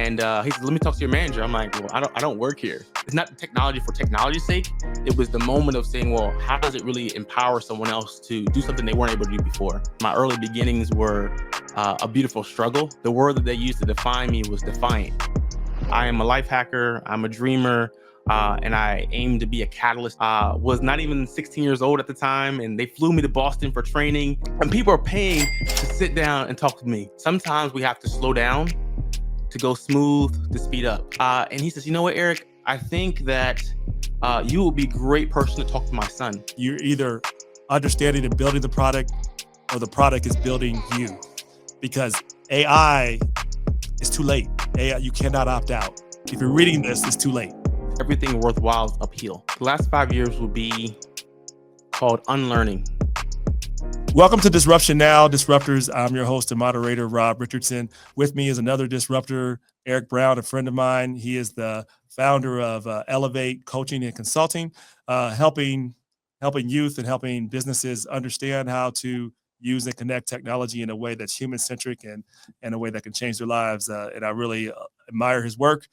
And he said, let me talk to your manager. I'm like, well, I don't work here. It's not technology for technology's sake. It was the moment of saying, well, how does it really empower someone else to do something they weren't able to do before? My early beginnings were a beautiful struggle. The word that they used to define me was defiant. I am a life hacker. I'm a dreamer. And I aim to be a catalyst. Was not even 16 years old at the time, and they flew me to Boston for training. And people are paying to sit down and talk to me. Sometimes we have to slow down to go smooth, to speed up. And he says, you know what, Eric? I think that you will be a great person to talk to my son. You're either understanding and building the product, or the product is building you. Because AI is too late. AI, you cannot opt out. If you're reading this, it's too late. Everything worthwhile is uphill. The last 5 years will be called unlearning. Welcome to Disruption Now, Disruptors. I'm your host and moderator, Rob Richardson. With me is another disruptor, Eric Brown, a friend of mine. He is the founder of ELVTE Coaching and Consulting, helping youth and helping businesses understand how to use and connect technology in a way that's human-centric and in a way that can change their lives. And I really admire his work.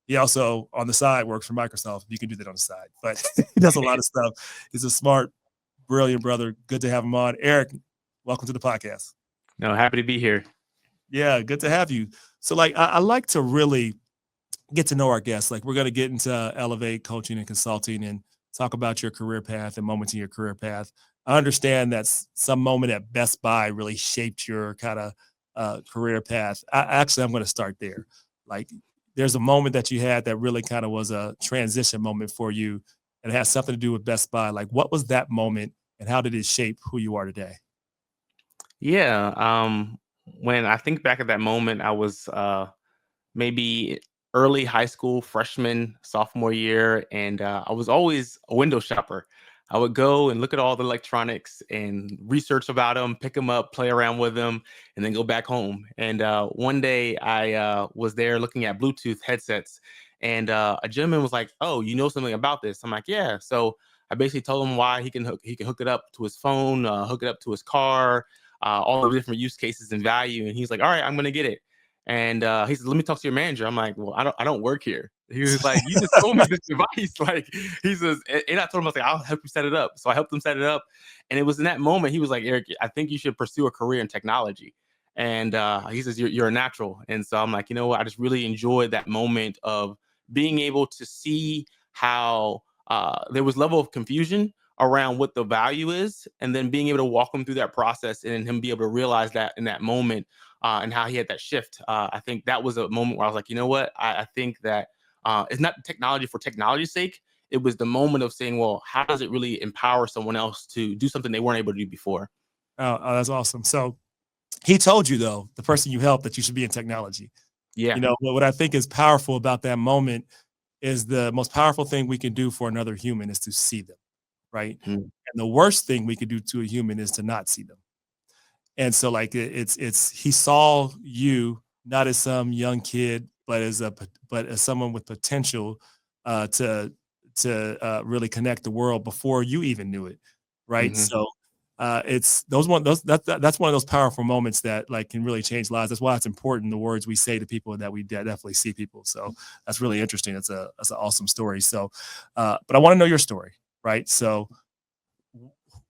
He also, on the side, works for Microsoft. You can do that on the side, but he does a lot of stuff. He's a smart, brilliant brother. Good to have him on. Eric, welcome to the podcast. No, happy to be here. Yeah, good to have you. So I like to really get to know our guests. We're going to get into ELVTE Coaching and Consulting and talk about your career path and moments in your career path. I understand that some moment at Best Buy really shaped your kind of career path. I'm going to start there. There's a moment that you had that really kind of was a transition moment for you, and it has something to do with Best Buy. What was that moment, and how did it shape who you are today? Yeah. When I think back at that moment, I was maybe early high school, freshman, sophomore year, and I was always a window shopper. I would go and look at all the electronics and research about them, pick them up, play around with them, and then go back home. And one day I was there looking at Bluetooth headsets, and a gentleman was like, "Oh, you know something about this?" I'm like, "Yeah." So I basically told him why he can hook it up to his phone, hook it up to his car, all the different use cases and value. And he's like, "All right, I'm gonna get it." And he said, "Let me talk to your manager." I'm like, "Well, I don't work here." He was like, "You just told me this device." He says, and I told him, I was like, "I'll help you set it up." So I helped him set it up. And it was in that moment, he was like, "Eric, I think you should pursue a career in technology." And he says, you're a natural. And so I'm like, you know what? I just really enjoyed that moment of being able to see how there was level of confusion around what the value is, and then being able to walk him through that process and him be able to realize that in that moment. And how he had that shift. I think that was a moment where I was like, you know what? I think that it's not technology for technology's sake. It was the moment of saying, well, how does it really empower someone else to do something they weren't able to do before? Oh, that's awesome. So he told you, though, the person you helped, that you should be in technology. Yeah. What I think is powerful about that moment is the most powerful thing we can do for another human is to see them, right? Mm-hmm. And the worst thing we could do to a human is to not see them. And so it's he saw you not as some young kid, but as someone with potential to really connect the world before you even knew it, right? Mm-hmm. So it's that's one of those powerful moments that can really change lives. That's why it's important, the words we say to people, that we definitely see people. So that's really interesting. That's an awesome story. So, but I want to know your story, right? So,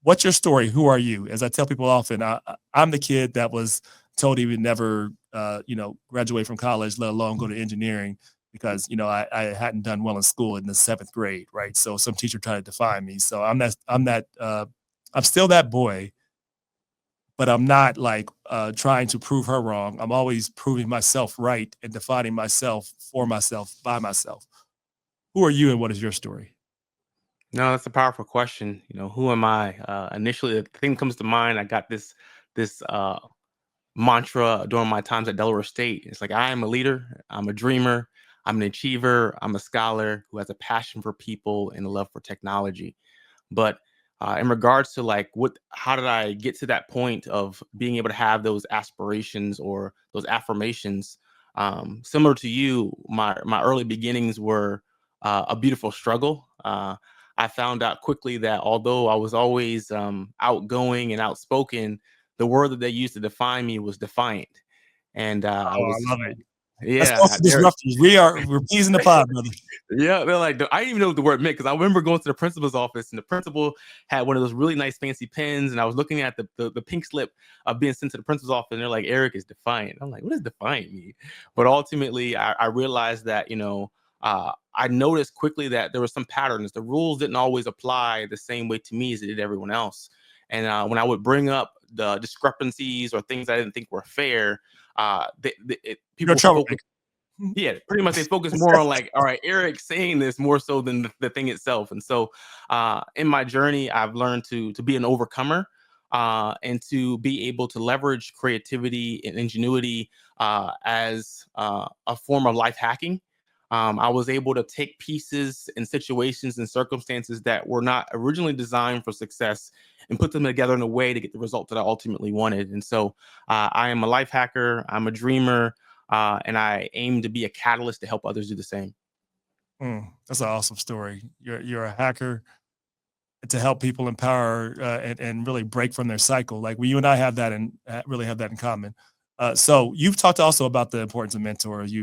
what's your story? Who are you? As I tell people often, I'm the kid that was told he would never, graduate from college, let alone go to engineering, because, I hadn't done well in school in the 7th grade, right? So some teacher tried to define me. So I'm still that boy, but I'm not trying to prove her wrong. I'm always proving myself right and defining myself for myself by myself. Who are you, and what is your story? No, that's a powerful question. Who am I? Initially, the thing that comes to mind, I got this mantra during my times at Delaware State. It's like, I am a leader. I'm a dreamer. I'm an achiever. I'm a scholar who has a passion for people and a love for technology. But in regards to how did I get to that point of being able to have those aspirations or those affirmations? Similar to you, my early beginnings were a beautiful struggle. I found out quickly that although I was always outgoing and outspoken, the word that they used to define me was defiant. And I love it. That's Yeah, social disruptors. We're peas in the pod, brother. yeah, they're like, I didn't even know what the word meant because I remember going to the principal's office and the principal had one of those really nice fancy pens, and I was looking at the pink slip of being sent to the principal's office, and they're like, Eric is defiant. I'm like, what does defiant mean? But ultimately, I realized that I noticed quickly that there were some patterns. The rules didn't always apply the same way to me as it did everyone else. And when I would bring up the discrepancies or things I didn't think were fair, You're a people focus. troublemaker. Yeah, pretty much they focus more on like, all right, Eric saying this more so than the thing itself. And so in my journey, I've learned to be an overcomer and to be able to leverage creativity and ingenuity as a form of life hacking. I was able to take pieces and situations and circumstances that were not originally designed for success and put them together in a way to get the result that I ultimately wanted. And so I am a life hacker. I'm a dreamer. And I aim to be a catalyst to help others do the same. That's an awesome story. You're a hacker to help people empower and really break from their cycle. Like you and I have that and really have that in common. So you've talked also about the importance of mentors.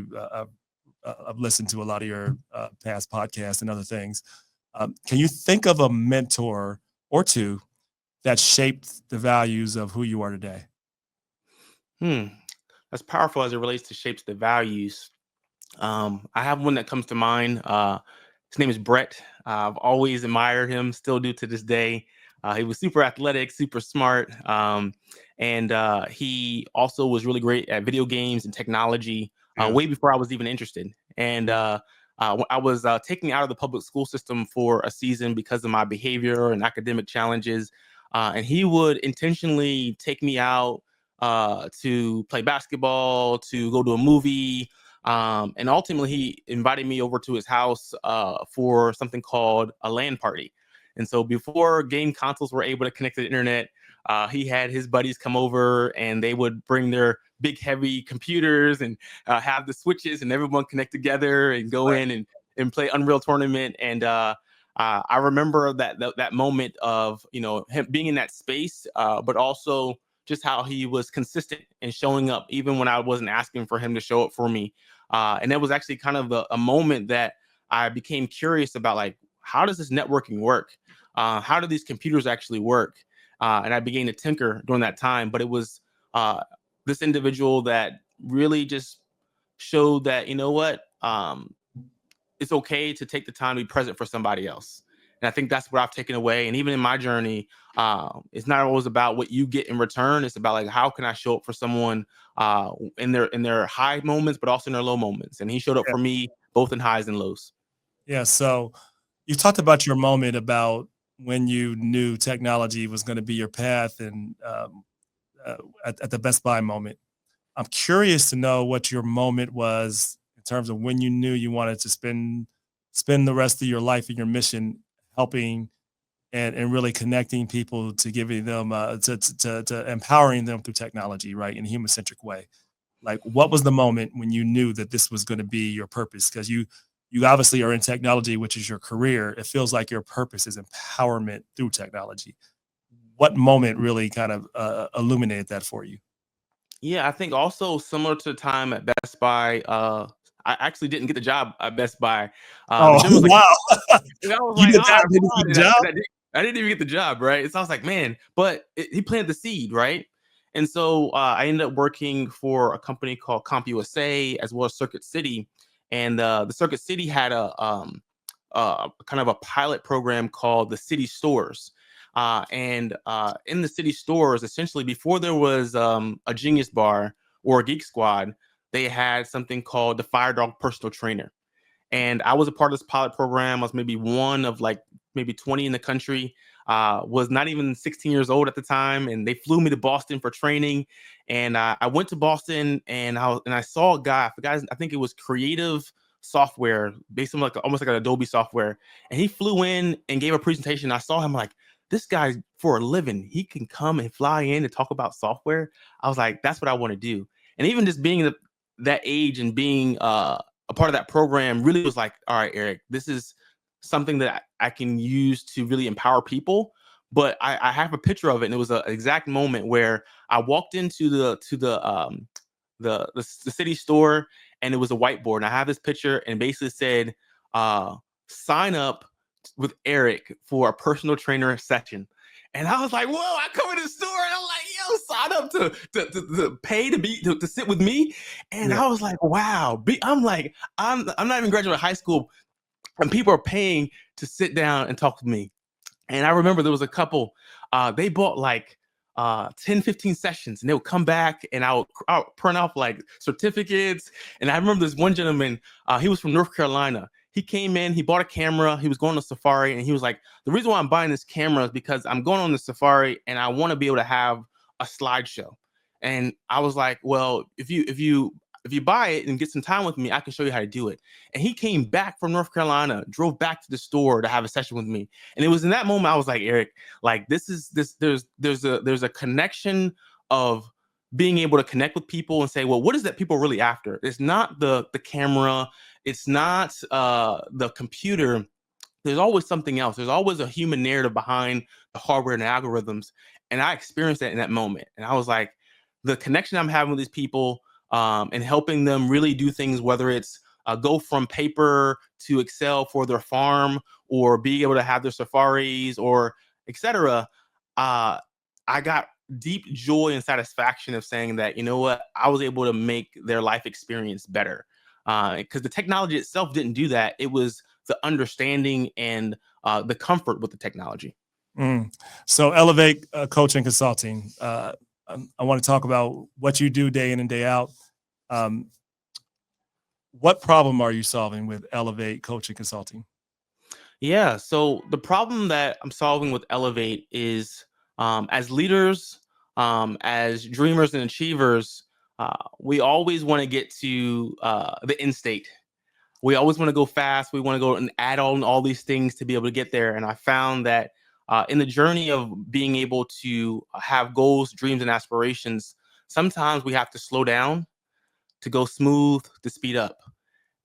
I've listened to a lot of your past podcasts and other things. Can you think of a mentor or two that shaped the values of who you are today? Hmm. That's powerful as it relates to shapes the values. I have one that comes to mind. His name is Brett. I've always admired him, still do to this day. He was super athletic, super smart, and he also was really great at video games and technology Yeah. way before I was even interested. And I was taken out of the public school system for a season because of my behavior and academic challenges. And he would intentionally take me out to play basketball, to go to a movie, and ultimately, he invited me over to his house for something called a LAN party. And so before game consoles were able to connect to the internet, he had his buddies come over and they would bring their big, heavy computers and have the switches and everyone connect together and go Right. in and play Unreal Tournament. And I remember that moment of him being in that space, but also just how he was consistent in showing up, even when I wasn't asking for him to show up for me. And that was actually kind of a moment that I became curious about, like, how does this networking work? How do these computers actually work? And I began to tinker during that time. But it was this individual that really just showed that, it's okay to take the time to be present for somebody else. And I think that's what I've taken away. And even in my journey, it's not always about what you get in return. It's about, like, how can I show up for someone in their high moments, but also in their low moments. And he showed up Yeah. for me both in highs and lows. Yeah. So you talked about your moment about when you knew technology was going to be your path and at the Best Buy moment. I'm curious to know what your moment was in terms of when you knew you wanted to spend the rest of your life and your mission helping and really connecting people to giving them to empowering them through technology, right, in a human centric way. Like, what was the moment when you knew that this was going to be your purpose? Because you obviously are in technology, which is your career. It feels like your purpose is empowerment through technology. What moment really kind of illuminated that for you? Yeah, I think also similar to the time at Best Buy, I actually didn't get the job at Best Buy. Oh, And Jim was like, wow. and I was You like, did oh, I that, didn't get applaud. the And job? I didn't even get the job, right? So I was like, man, but he planted the seed, right? And so I ended up working for a company called CompUSA as well as Circuit City. And the Circuit City had a kind of a pilot program called the City Stores. And in the City Stores, essentially, before there was a Genius Bar or a Geek Squad, they had something called the Fire Dog Personal Trainer. And I was a part of this pilot program. I was maybe one of like maybe 20 in the country. Was not even 16 years old at the time, and they flew me to Boston for training. And I went to Boston, and I saw a guy. I think it was Creative Software, based on like almost like an Adobe software. And he flew in and gave a presentation. I saw him like, this guy for a living, he can come and fly in and talk about software. I was like, that's what I want to do. And even just being that age and being a part of that program really was like, all right, Eric, this is something that I can use to really empower people. But I have a picture of it, and it was an exact moment where I walked into the city store, and it was a whiteboard. And I have this picture and basically said, sign up with Eric for a personal trainer session. And I was like, whoa, I come in the store and I'm like, yo, sign up to pay to sit with me. And I was like, wow. I'm like, I'm not even graduating high school and people are paying to sit down and talk with me. And I remember there was a couple, they bought like 10, 15 sessions and they would come back and I would print off like certificates. And I remember this one gentleman, he was from North Carolina. He came in, he bought a camera, he was going on safari, and he was like, the reason why I'm buying this camera is because I'm going on the safari and I want to be able to have a slideshow. And I was like, well, if you buy it and get some time with me, I can show you how to do it. And he came back from North Carolina, drove back to the store to have a session with me. And it was in that moment I was like, Eric, like there's a connection of being able to connect with people and say, well, what is that people really after? It's not the camera, it's not the computer. There's always something else. There's always a human narrative behind the hardware and the algorithms. And I experienced that in that moment. And I was like, the connection I'm having with these people and helping them really do things, whether it's go from paper to Excel for their farm or being able to have their safaris or etc. I got deep joy and satisfaction of saying that, you know what, I was able to make their life experience better because the technology itself didn't do that. It was the understanding and the comfort with the technology. So ELVTE Coaching and Consulting. I want to talk about what you do day in and day out. What problem are you solving with ELVTE Coaching and Consulting? Yeah, so the problem that I'm solving with ELVTE is as leaders, as dreamers and achievers, we always want to get to the end state. We always want to go fast. We want to go and add on all these things to be able to get there. And I found that in the journey of being able to have goals, dreams, and aspirations, sometimes we have to slow down to go smooth, to speed up.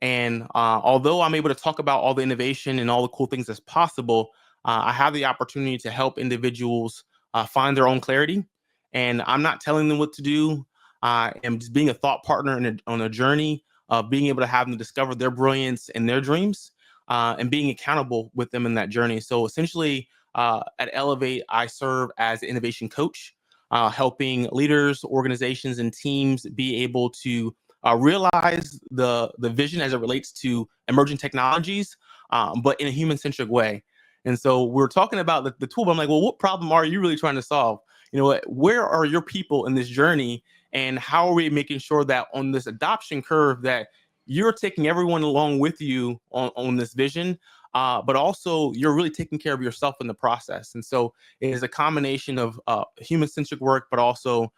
And although I'm able to talk about all the innovation and all the cool things that's possible, I have the opportunity to help individuals find their own clarity. And I'm not telling them what to do. I am just being a thought partner on a journey of being able to have them discover their brilliance and their dreams and being accountable with them in that journey. So essentially, at ELVTE, I serve as an innovation coach, helping leaders, organizations, and teams be able to realize the vision as it relates to emerging technologies, but in a human-centric way. And so we're talking about the tool, but I'm like, well, what problem are you really trying to solve? You know, where are your people in this journey? And how are we making sure that on this adoption curve that you're taking everyone along with you on this vision, but also you're really taking care of yourself in the process. And so it is a combination of human-centric work, but also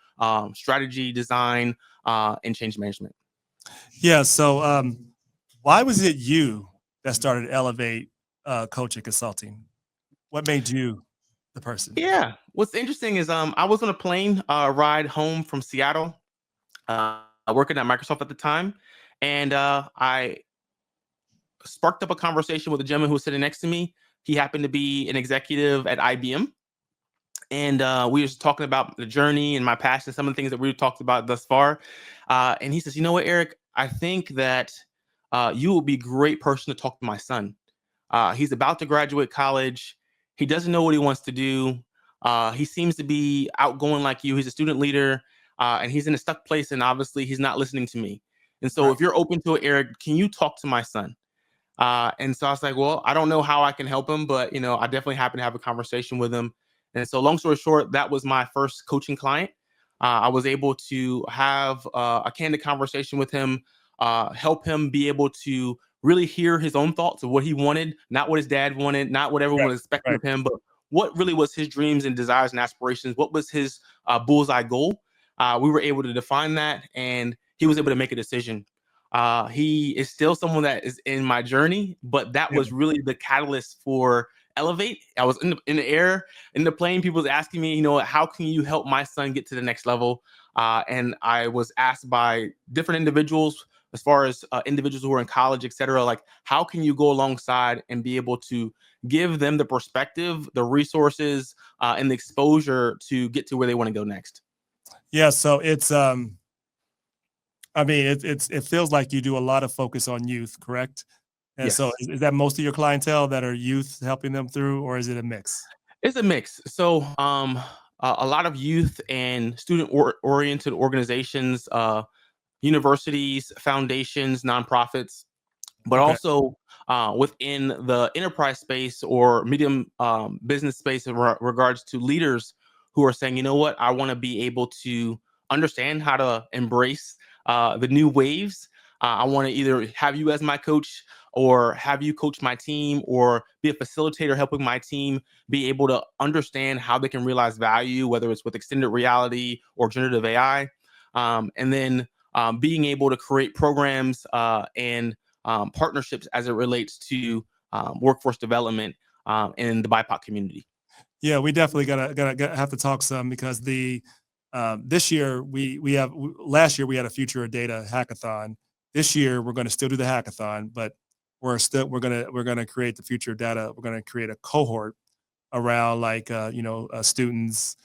strategy, design, and change management. Yeah. So why was it you that started ELVTE Coaching Consulting? What made you the person? Yeah. What's interesting is I was on a plane ride home from Seattle, working at Microsoft at the time. And I sparked up a conversation with a gentleman who was sitting next to me. He happened to be an executive at IBM. And we were just talking about the journey and my passion, some of the things that we've talked about thus far. And he says, you know what, Eric, I think that you will be a great person to talk to my son. He's about to graduate college. He doesn't know what he wants to do. He seems to be outgoing like you. He's a student leader and he's in a stuck place. And obviously he's not listening to me. And so if you're open to it, Eric, can you talk to my son? And so I was like, well, I don't know how I can help him, but, you know, I definitely happen to have a conversation with him. And so long story short, that was my first coaching client. I was able to have a candid conversation with him, help him be able to really hear his own thoughts of what he wanted, not what his dad wanted, not what everyone was expecting of him, but what really was his dreams and desires and aspirations. What was his bullseye goal? We were able to define that, and he was able to make a decision. He is still someone that is in my journey, but that was really the catalyst for ELVTE. I was in the air, in the plane. People was asking me, you know, how can you help my son get to the next level? And I was asked by different individuals, as far as individuals who are in college, et cetera, like, how can you go alongside and be able to give them the perspective, the resources, and the exposure to get to where they want to go next? Yeah. So it's, I mean, it feels like you do a lot of focus on youth, correct? And so Yes. is that most of your clientele that are youth helping them through, or is it a mix? It's a mix. So, a lot of youth and student oriented organizations, universities, foundations, nonprofits, but Okay. also within the enterprise space or medium business space in regards to leaders who are saying, you know what, I want to be able to understand how to embrace the new waves. I want to either have you as my coach or have you coach my team or be a facilitator helping my team be able to understand how they can realize value, whether it's with extended reality or generative AI. And then being able to create programs and partnerships as it relates to workforce development in the BIPOC community. Yeah, we definitely gotta have to talk some because the this year we have last year we had a Future of Data hackathon. This year we're going to still do the hackathon, but we're gonna create the Future of Data. We're gonna create a cohort around like students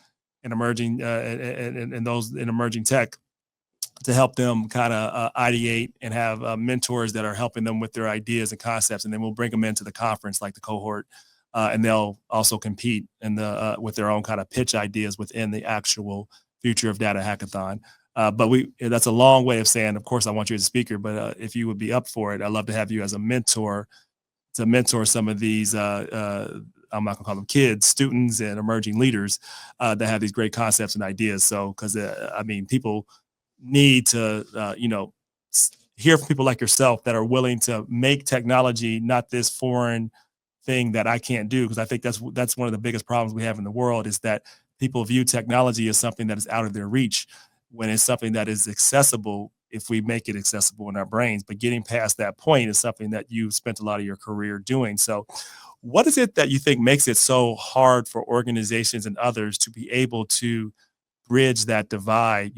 and emerging and those in emerging tech to help them kind of ideate and have mentors that are helping them with their ideas and concepts, and then we'll bring them into the conference like the cohort, and they'll also compete in the with their own kind of pitch ideas within the actual Future of Data hackathon. But that's a long way of saying, of course, I want you as a speaker, but if you would be up for it, I'd love to have you as a mentor to mentor some of these. I'm not gonna call them kids, students, and emerging leaders that have these great concepts and ideas. So, because I mean, people need to, hear from people like yourself that are willing to make technology not this foreign thing that I can't do. Because I think that's one of the biggest problems we have in the world is that people view technology as something that is out of their reach when it's something that is accessible if we make it accessible in our brains. But getting past that point is something that you've spent a lot of your career doing. So, what is it that you think makes it so hard for organizations and others to be able to bridge that divide,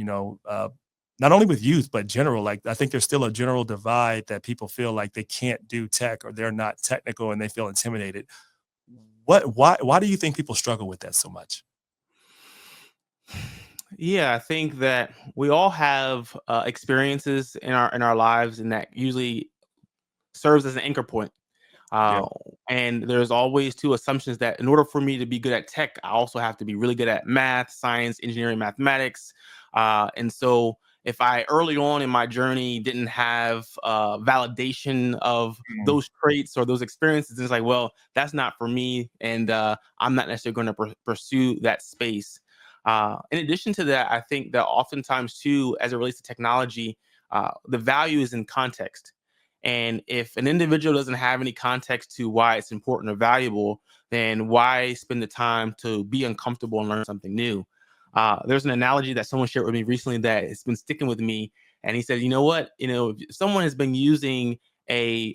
not only with youth, but general. Like, I think there's still a general divide that people feel like they can't do tech or they're not technical and they feel intimidated. Why do you think people struggle with that so much? Yeah, I think that we all have experiences in our lives, and that usually serves as an anchor point. Yeah. Uh, and there's always two assumptions that in order for me to be good at tech, I also have to be really good at math, science, engineering, mathematics. And so if I early on in my journey didn't have validation of Mm. those traits or those experiences, it's like, well, that's not for me. And I'm not necessarily going to pursue that space. In addition to that, I think that oftentimes too, as it relates to technology, the value is in context. And if an individual doesn't have any context to why it's important or valuable, then why spend the time to be uncomfortable and learn something new? There's an analogy that someone shared with me recently that has been sticking with me. And he said, you know what? If someone has been using a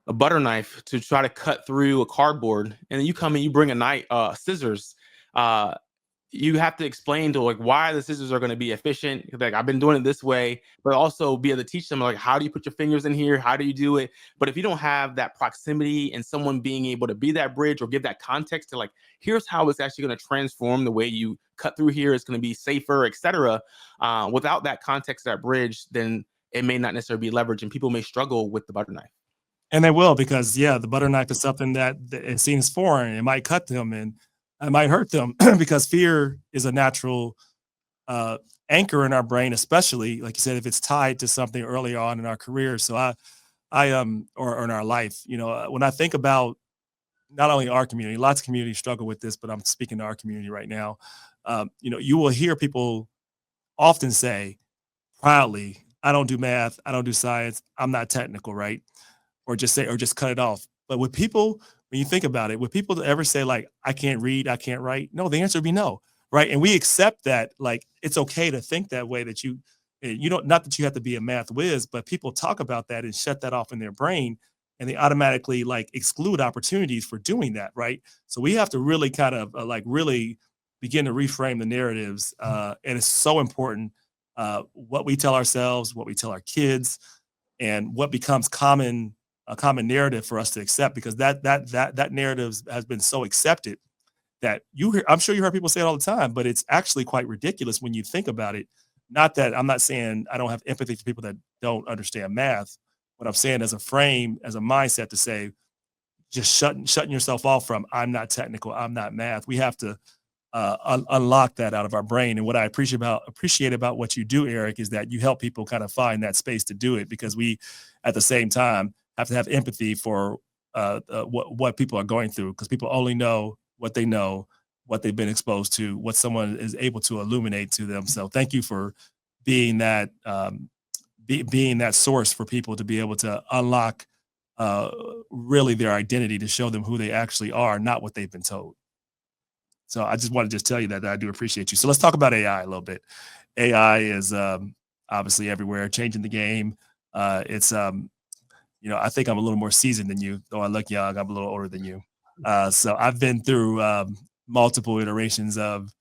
butter knife to try to cut through a cardboard, and then you come and you bring a knife, scissors. Uh, you have to explain to like why the scissors are going to be efficient. Like, I've been doing it this way, but also be able to teach them like, how do you put your fingers in here? How do you do it? But if you don't have that proximity and someone being able to be that bridge or give that context to like, here's how it's actually going to transform the way you cut through here. It's going to be safer, etc. Without that context, that bridge, then it may not necessarily be leveraged, and people may struggle with the butter knife. And they will because yeah, the butter knife is something that it seems foreign. It might cut them and it might hurt them because fear is a natural uh, anchor in our brain, especially like you said, if it's tied to something early on in our career. So or in our life, when I think about not only our community, lots of communities struggle with this, but I'm speaking to our community right now. You will hear people often say proudly, I don't do math, I don't do science, I'm not technical, right? Or just cut it off. But with people, when you think about it, would people ever say like, I can't read, I can't write? No, the answer would be no, right? And we accept that like it's okay to think that way that you don't not that you have to be a math whiz, but people talk about that and shut that off in their brain and they automatically like exclude opportunities for doing that, right? So we have to really kind of like really begin to reframe the narratives. And it's so important what we tell ourselves, what we tell our kids, and what becomes a common narrative for us to accept because that narrative has been so accepted that I'm sure you heard people say it all the time, but it's actually quite ridiculous when you think about it Not that I'm not saying I don't have empathy for people that don't understand math. What I'm saying as a frame, as a mindset to say, just shutting yourself off from I'm not technical, I'm not math. We have to unlock that out of our brain. And what I appreciate about what you do, Eric, is that you help people kind of find that space to do it, because we, at the same time, have to have empathy for what people are going through, because people only know, what they've been exposed to, what someone is able to illuminate to them. So thank you for being that being that source for people to be able to unlock uh, really their identity, to show them who they actually are, not what they've been told. So I just want to just tell you that I do appreciate you. So let's talk about AI a little bit. AI is obviously everywhere, changing the game. It's I think I'm a little more seasoned than you, though I look young. I'm a little older than you. So I've been through multiple iterations of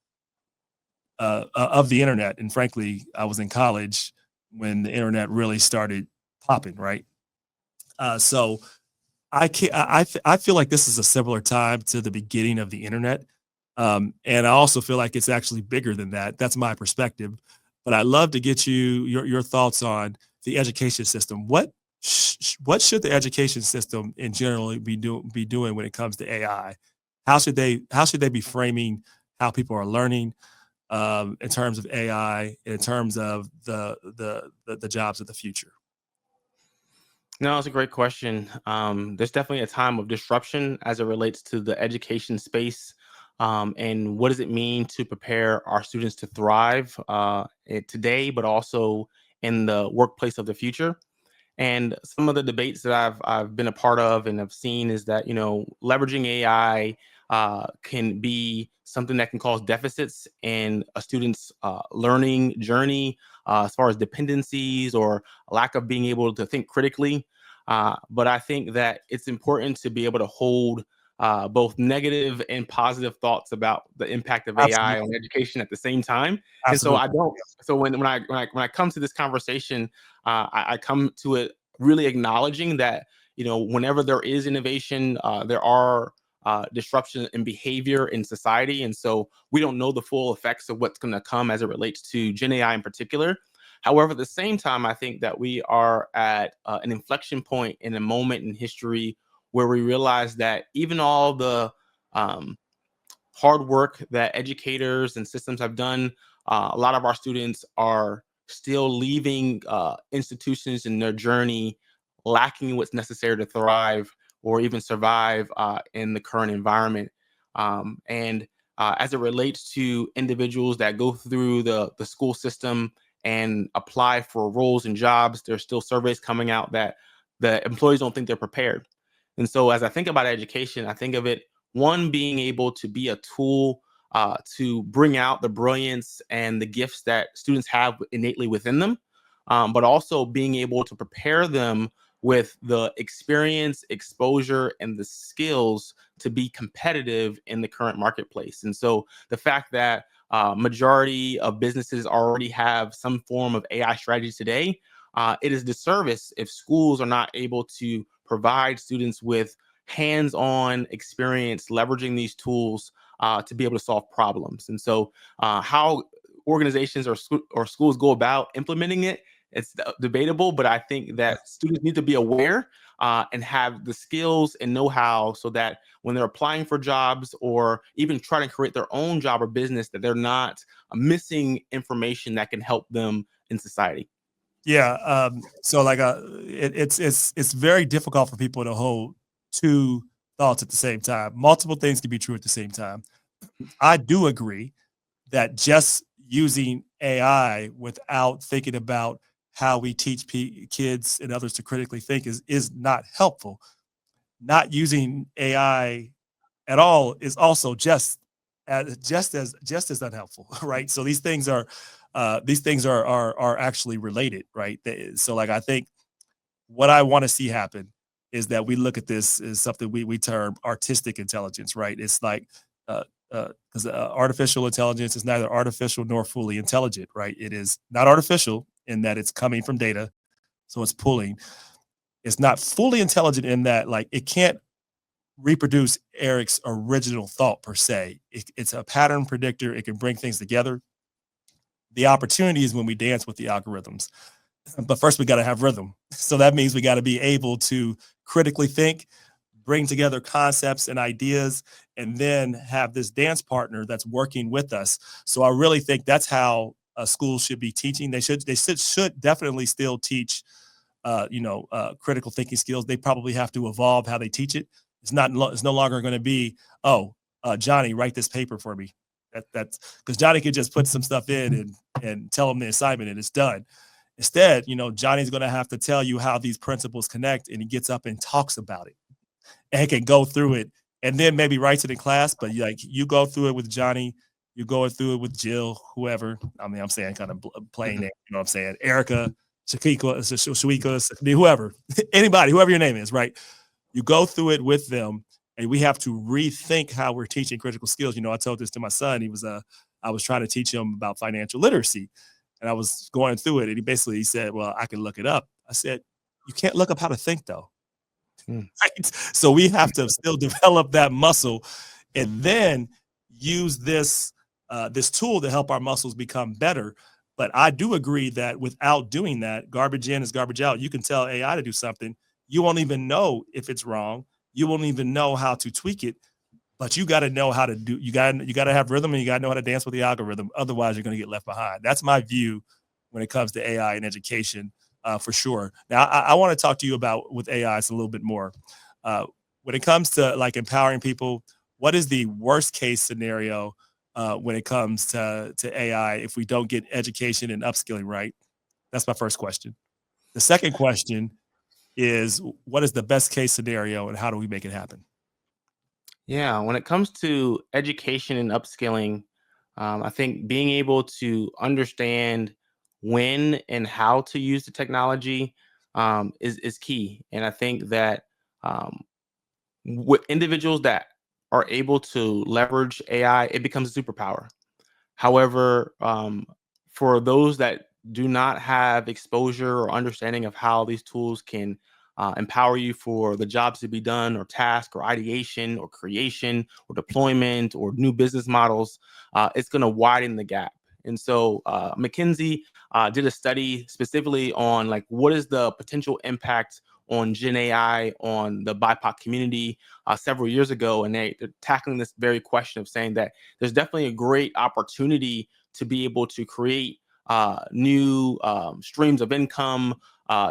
the internet, and frankly, I was in college when the internet really started popping. Right. So I can I feel like this is a similar time to the beginning of the internet, and I also feel like it's actually bigger than that. That's my perspective, but I'd love to get your thoughts on the education system. What should the education system in general be doing when it comes to AI? How should they be framing how people are learning in terms of AI, in terms of the jobs of the future? No, it's a great question. There's definitely a time of disruption as it relates to the education space. And what does it mean to prepare our students to thrive today, but also in the workplace of the future? And some of the debates that I've been a part of and have seen is that leveraging AI can be something that can cause deficits in a student's learning journey, as far as dependencies or lack of being able to think critically. But I think that it's important to be able to hold both negative and positive thoughts about the impact of AI Absolutely, on education at the same time. And so I absolutely. don't. So when I come to this conversation, I come to it really acknowledging that whenever there is innovation, there are disruption in behavior in society, and so we don't know the full effects of what's going to come as it relates to Gen AI in particular. However, at the same time, I think that we are at an inflection point in a moment in history where we realize that even all the um, hard work that educators and systems have done, a lot of our students are still leaving institutions in their journey lacking what's necessary to thrive or even survive in the current environment. And as it relates to individuals that go through the school system and apply for roles and jobs, there's still surveys coming out that the employees don't think they're prepared. And so as I think about education, I think of it, one, being able to be a tool to bring out the brilliance and the gifts that students have innately within them, but also being able to prepare them with the experience, exposure, and the skills to be competitive in the current marketplace. And so the fact that majority of businesses already have some form of AI strategy today, it is disservice if schools are not able to provide students with hands-on experience leveraging these tools to be able to solve problems. And so how organizations or schools go about implementing it, it's debatable, but I think that students need to be aware and have the skills and know-how so that when they're applying for jobs or even trying to create their own job or business, that they're not missing information that can help them in society. Yeah, so like, it's very difficult for people to hold two thoughts at the same time. Multiple things can be true at the same time. I do agree that just using AI without thinking about how we teach kids and others to critically think is not helpful. Not using AI at all is also just as unhelpful, right? So these things are actually related, right? So like, I think what I want to see happen is that we look at this as something we term artistic intelligence, right? It's like because artificial intelligence is neither artificial nor fully intelligent, right? It is not artificial in that it's coming from data, so it's pulling. It's not fully intelligent in that, like, it can't reproduce Eric's original thought per se. It's a pattern predictor. It can bring things together. The opportunity is when we dance with the algorithms. But first, we got to have rhythm. So that means we got to be able to critically think, bring together concepts and ideas, and then have this dance partner that's working with us. So I really think that's how schools should be teaching. They should definitely still teach critical thinking skills. They probably have to evolve how they teach it. It's no longer going to be, Johnny, write this paper for me. That's because Johnny can just put some stuff in and tell them the assignment and it's done. Instead, Johnny's going to have to tell you how these principles connect, and he gets up and talks about it and can go through it, and then maybe writes it in class. But you go through it with Johnny, you go through it with Jill, whoever. I mean, I'm saying kind of plain name, you know what I'm saying? Erica, Shawika, whoever, anybody, whoever your name is, right? You go through it with them, and we have to rethink how we're teaching critical skills. I told this to my son. I was trying to teach him about financial literacy, and I was going through it, and he said, well, I can look it up. I said, you can't look up how to think, though. Right? So we have to still develop that muscle, and then use this tool to help our muscles become better. But I do agree that without doing that, garbage in is garbage out. You can tell AI to do something. You won't even know if it's wrong. You won't even know how to tweak it. But you got to know how to do. You got to have rhythm, and you got to know how to dance with the algorithm. Otherwise, you're going to get left behind. That's my view when it comes to AI and education, for sure. Now, I want to talk to you about with AI a little bit more. When it comes to like empowering people, what is the worst case scenario when it comes to AI if we don't get education and upskilling right? That's my first question. The second question is, what is the best case scenario, and how do we make it happen? Yeah, when it comes to education and upskilling, I think being able to understand when and how to use the technology is key. And I think that um, with individuals that are able to leverage AI, it becomes a superpower. However, for those that do not have exposure or understanding of how these tools can empower you for the jobs to be done, or task, or ideation, or creation, or deployment, or new business models, it's going to widen the gap. And so McKinsey did a study specifically on like what is the potential impact on Gen AI on the BIPOC community several years ago, and they're tackling this very question of saying that there's definitely a great opportunity to be able to create new streams of income,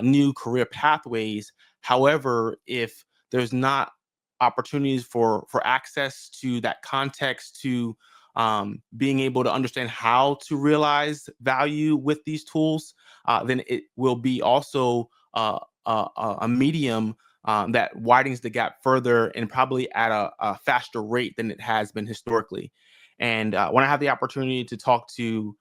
new career pathways. However, if there's not opportunities for access to that context, to being able to understand how to realize value with these tools, then it will be also a medium that widens the gap further, and probably at a faster rate than it has been historically. And when I have the opportunity to talk to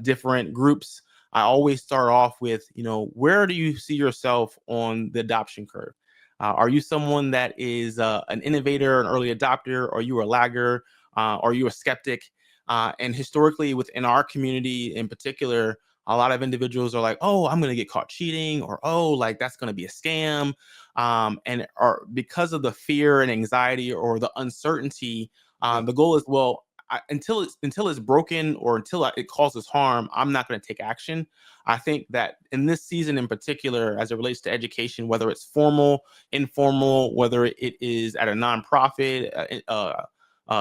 different groups, I always start off with, where do you see yourself on the adoption curve? Are you someone that is an innovator, an early adopter? Are you a lagger? Are you a skeptic? And historically, within our community in particular, a lot of individuals are like, oh, I'm going to get caught cheating, or, oh, like that's going to be a scam. And are, because of the fear and anxiety or the uncertainty, the goal is, well, until it's broken, or until it causes harm, I'm not going to take action. I think that in this season in particular, as it relates to education, whether it's formal, informal, whether it is at a nonprofit,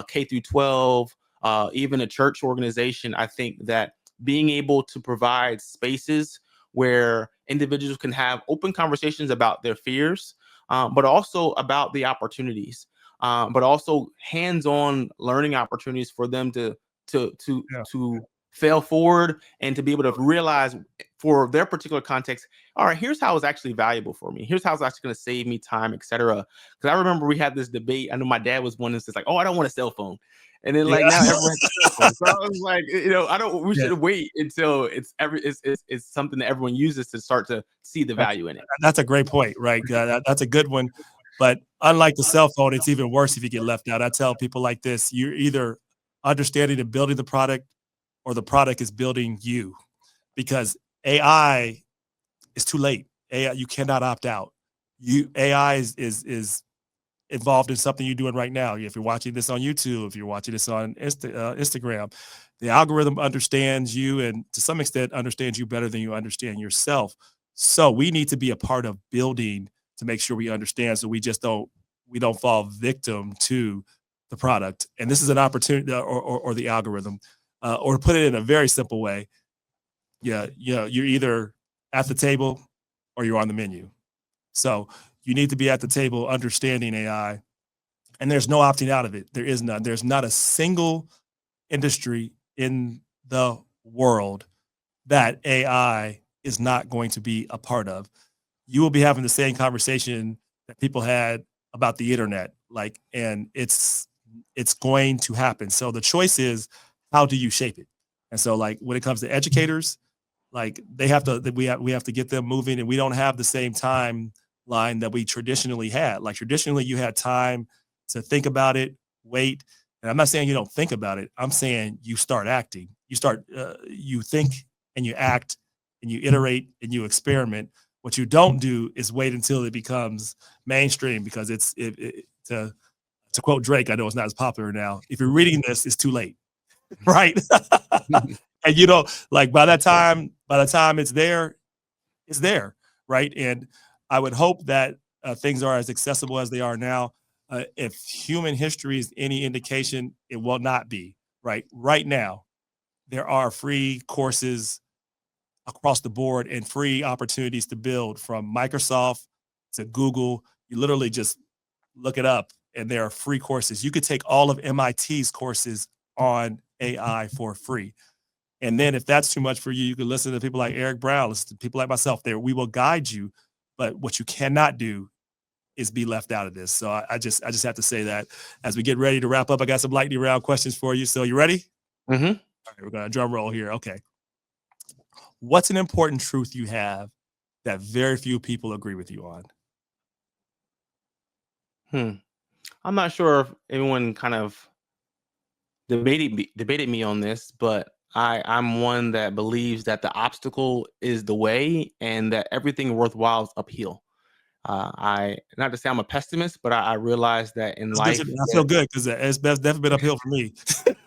K through 12, even a church organization, I think that being able to provide spaces where individuals can have open conversations about their fears, but also about the opportunities, but also hands-on learning opportunities for them to to to Yeah. to fail forward, and to be able to realize for their particular context, all right, here's how it's actually valuable for me. Here's how it's actually going to save me time, etc. Because I remember we had this debate. I know my dad was one that's just like, oh, I don't want a cell phone. And then Yeah. like now everyone has a cell phone. So I was like, I don't. We Yeah. should wait until it's something that everyone uses to start to see the value in it. That's a great point, right? That's a good one. But unlike the cell phone, it's even worse if you get left out. I tell people like this: you're either understanding and building the product, or the product is building you. Because AI is too late. AI, you cannot opt out. AI is involved in something you're doing right now. If you're watching this on YouTube, if you're watching this on Instagram, the algorithm understands you and to some extent understands you better than you understand yourself. So we need to be a part of building to make sure we understand so we don't fall victim to the product. And this is an opportunity or the algorithm. Or to put it in a very simple way, you're either at the table or you're on the menu. So you need to be at the table understanding AI, and there's no opting out of it. There is none. There's not a single industry in the world that AI is not going to be a part of. You will be having the same conversation that people had about the internet, and it's going to happen. So the choice is, how do you shape it? And so, when it comes to educators, we have to get them moving, and we don't have the same timeline that we traditionally had. Like traditionally, you had time to think about it, wait. And I'm not saying you don't think about it. I'm saying you start acting. You think and you act and you iterate and you experiment. What you don't do is wait until it becomes mainstream, because to quote Drake, I know it's not as popular now. If you're reading this, it's too late, right? And by the time it's there, right? And I would hope that things are as accessible as they are now. If human history is any indication, it will not be. Right now, there are free courses across the board and free opportunities to build, from Microsoft to Google. You literally just look it up, and there are free courses. You could take all of MIT's courses on AI for free. And then if that's too much for you, you can listen to people like Eric Brown, listen to people like myself. There, we will guide you. But what you cannot do is be left out of this. So I just have to say that as we get ready to wrap up, I got some lightning round questions for you. So you ready? Mm-hmm. All right, we're gonna drum roll here. Okay. What's an important truth you have that very few people agree with you on? I'm not sure if anyone kind of debated me on this, but I'm one that believes that the obstacle is the way, and that everything worthwhile is uphill. I Not to say I'm a pessimist, but I realize that in That's good. life, I feel good because it's definitely been uphill for me.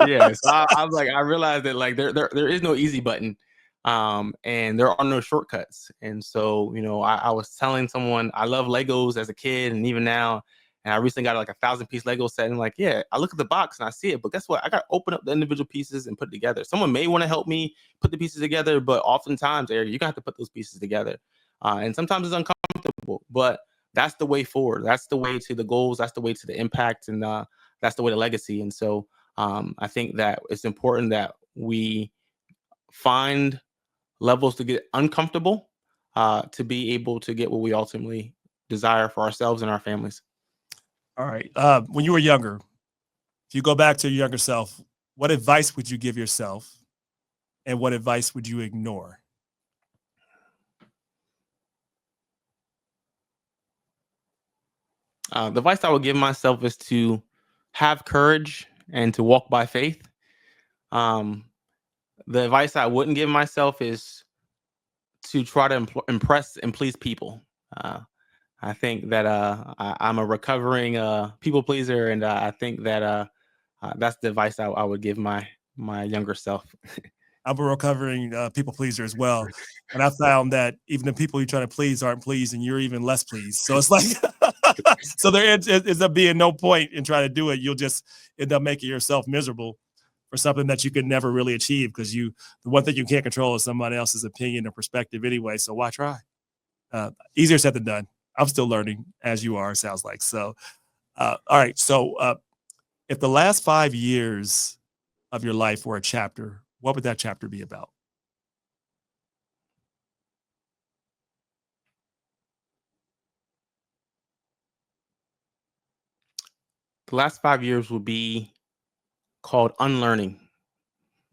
yeah. So I'm like, I realize that like there is no easy button, and there are no shortcuts. And so I was telling someone I love Legos as a kid and even now, and I recently got like 1,000-piece Lego set, and like, yeah, I look at the box and I see it, but guess what? I got to open up the individual pieces and put it together. Someone may want to help me put the pieces together, but oftentimes, Eric, you're gonna have to put those pieces together, and sometimes it's uncomfortable, but that's the way forward. That's the way to the goals. That's the way to the impact, and that's the way to legacy. And so I think that it's important that we find levels to get uncomfortable, to be able to get what we ultimately desire for ourselves and our families. All right. When you were younger, if you go back to your younger self, what advice would you give yourself, and what advice would you ignore? The advice I would give myself is to have courage and to walk by faith. Um, the advice I wouldn't give myself is to try to impress and please people. Uh, I think that I'm a recovering people pleaser, and I think that that's the advice I would give my younger self. I'm a recovering people pleaser as well, and I found that even the people you're trying to please aren't pleased, and you're even less pleased. So it's like, so there ends up being no point in trying to do it. You'll just end up making yourself miserable for something that you could never really achieve, because the one thing you can't control is somebody else's opinion or perspective anyway. So why try? Easier said than done. I'm still learning, as you are, it sounds like. So, all right. So, if the last 5 years of your life were a chapter, what would that chapter be about? The last 5 years will be called unlearning.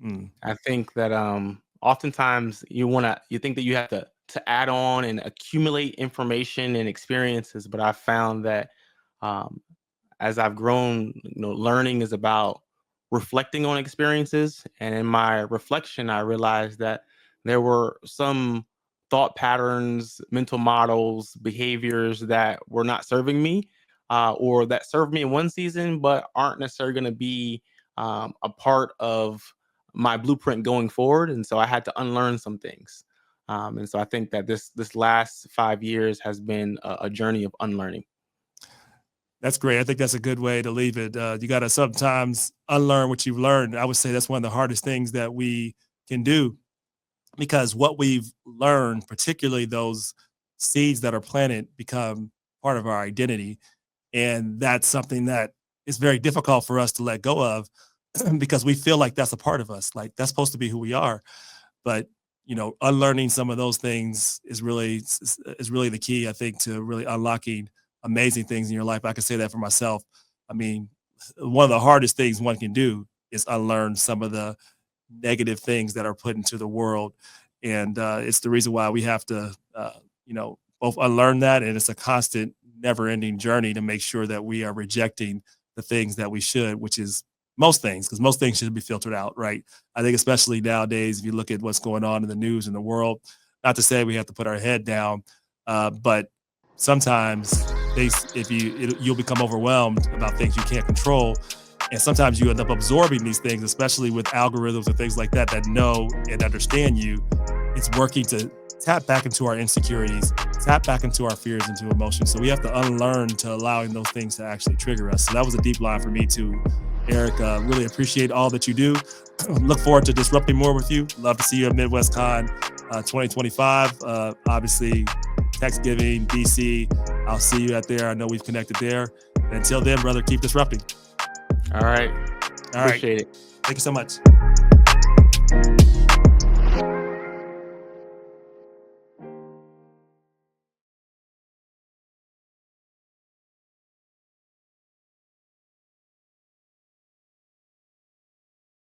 Mm. I think that oftentimes you think that you have to add on and accumulate information and experiences, but I found that um, as I've grown, learning is about reflecting on experiences. And in my reflection, I realized that there were some thought patterns, mental models, behaviors that were not serving me. or that served me in one season, but aren't necessarily going to be a part of my blueprint going forward. And so I had to unlearn some things. And so I think that this last 5 years has been a journey of unlearning. That's great. I think that's a good way to leave it. You got to sometimes unlearn what you've learned. I would say that's one of the hardest things that we can do, because what we've learned, particularly those seeds that are planted, become part of our identity. And that's something that is very difficult for us to let go of because we feel like that's a part of us, like that's supposed to be who we are. But unlearning some of those things is really the key, I think, to really unlocking amazing things in your life. I can say that for myself. I mean, one of the hardest things one can do is unlearn some of the negative things that are put into the world, and it's the reason why we have to, both unlearn that, and it's a constant, never-ending journey to make sure that we are rejecting the things that we should, which is most things, because most things should be filtered out, right? I think especially nowadays, if you look at what's going on in the news in the world, not to say we have to put our head down, but sometimes you'll become overwhelmed about things you can't control, and sometimes you end up absorbing these things, especially with algorithms and things like that know and understand you. It's working to tap back into our insecurities, tap back into our fears, into emotions. So we have to unlearn to allowing those things to actually trigger us. So that was a deep line for me too, Eric. Really appreciate all that you do. Look forward to disrupting more with you. Love to see you at MidwestCon 2025. Obviously, Thanksgiving, DC. I'll see you out there. I know we've connected there. And until then, brother, keep disrupting. All right. All right. Appreciate it. Thank you so much.